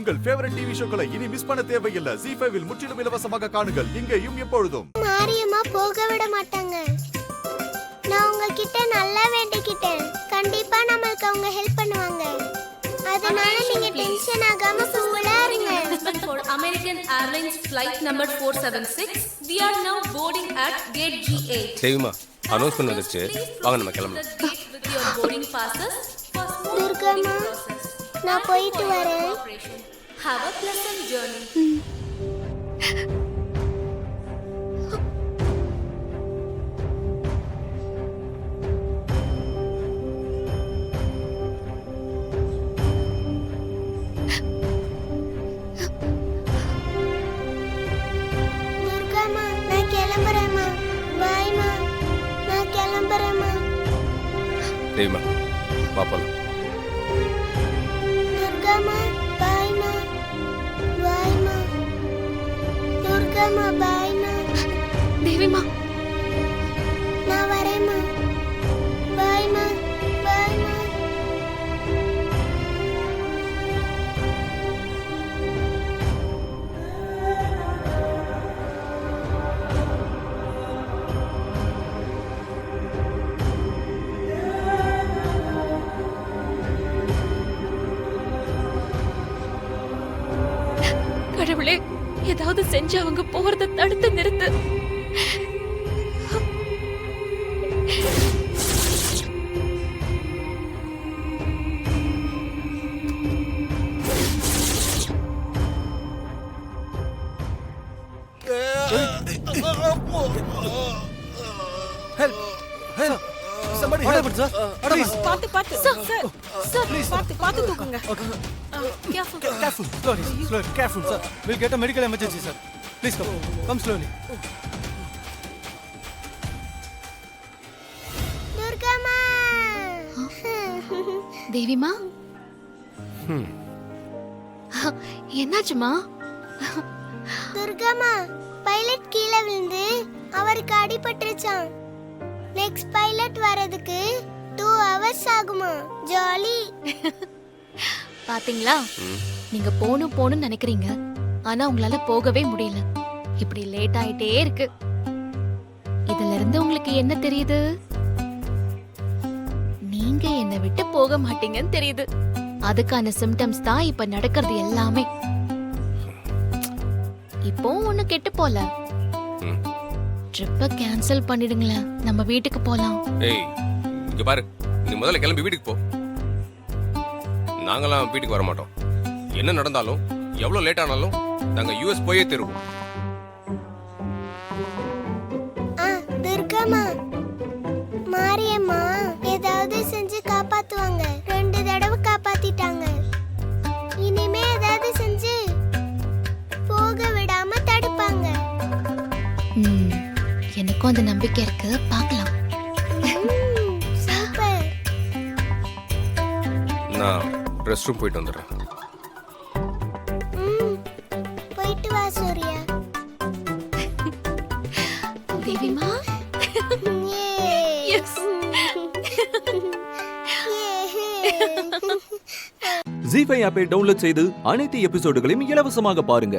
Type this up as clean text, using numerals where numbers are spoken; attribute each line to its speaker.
Speaker 1: உங்கள் favourite TV ஷோக்களை இனி miss பண்ண தேவையில்லை. ZEE5 இல் முற்றிலும் இலவசமாக காணுங்கள். இங்கேயும் எப்பொழுதும்.
Speaker 2: மாரியம்மா போக விட மாட்டாங்க. நான் உங்ககிட்ட நல்லா வேண்டிக்கிட்டேன். கண்டிப்பா நமக்கு அவங்க ஹெல்ப் பண்ணுவாங்க. அதனால நீங்க டென்ஷன் ஆகாம கூலா இருங்க.
Speaker 3: For American Airlines flight number 476, we are now boarding at gate G8.
Speaker 4: தேவிமா அனௌன்ஸ்மென்ட் வந்துருச்சு, வாங்க நம்ம கிளம்பலாம்.
Speaker 3: With your boarding passes for smooth
Speaker 2: துர்காமா, நான் போயிட்டு வரேன்.
Speaker 3: Have a pleasant journey.
Speaker 2: துர்காமா, நான் கிளம்புறேம்மா. பாய்மா, நான் கிளம்புறேம்மா.
Speaker 4: தேவிமா வா போலாம்.
Speaker 2: துர்காமா, பாய்மா. பாய்மா. துர்காமா, பாய்மா.
Speaker 5: தேவிமா,
Speaker 2: நான் வரேம்மா. பாய்மா. பாய்மா.
Speaker 5: கடவுளே, ஏதாவது செஞ்சு அவங்க போறத தடுத்து நிறுத்து.
Speaker 6: Help! Help! Somebody help! Sir, please.
Speaker 5: பாத்து பாத்து சார் பாத்து பாத்து தூக்குங்க.
Speaker 3: Careful.
Speaker 6: Careful, slowly, slowly, careful, sir. We'll get a medical emergency, sir. Please come slowly.
Speaker 2: துர்காமா.
Speaker 5: தேவிமா, என்னாச்சுமா?
Speaker 2: துர்காமா, பைலட் கீழே விழுந்து அவருக்கு அடிபட்டுருச்சான். நெக்ஸ்ட் பைலட் வரதுக்கு 2 hours ஆகுமா. ஜாலி.
Speaker 5: பாத்தீங்களா, நீங்க போணும் நினைக்கிறீங்க, ஆனா உங்களால போகவே முடியல. இப்படி லேட் ஆயிட்டே இருக்கு. இதுல இருந்து உங்களுக்கு என்ன தெரியுது? நீங்க என்னை விட்டு போக மாட்டீங்கன்னு தெரியுது. அதுக்கான சிம்டம்ஸ் தான் இப்ப நடக்கிறது எல்லாமே. இப்போ ஒண்ணு கெட்டு போல. ட்ரிப்பை கேன்சல் பண்ணிடுங்களேன், நம்ம வீட்டுக்கு போலாம்.
Speaker 4: ஏய் இங்க பாரு, நீ முதல்ல கிளம்பி வீட்டுக்கு போ. நாங்களாம் வீட்டுக்கு வர மாட்டோம். என்ன நடந்தாலும் எவ்வளவு லேட் ஆனாலும் நாங்க யுஎஸ் போயே தருவோம்.
Speaker 2: துர்காமா, மாரியம்மா ஏதாவது செஞ்சு காப்பாத்துவாங்க. 2 தடவை காப்பாத்திட்டாங்க. இனிமே ஏதாவது செஞ்சு போக விடாம தடுப்பாங்க.
Speaker 5: எனக்கும் அந்த நம்பிக்கை இருக்கு, பார்க்கலாம்.
Speaker 2: சூப்பர்.
Speaker 4: நான் ரெஸ்ட் ரூம் போயிட்டு வந்துடுறேன்.
Speaker 2: போயிட்டு வா சூர்யா.
Speaker 5: தேவிமா,
Speaker 7: ZEE5 ஆப்பை டவுன்லோட் செய்து அனைத்து எபிசோடுகளையும் இலவசமாக பாருங்க.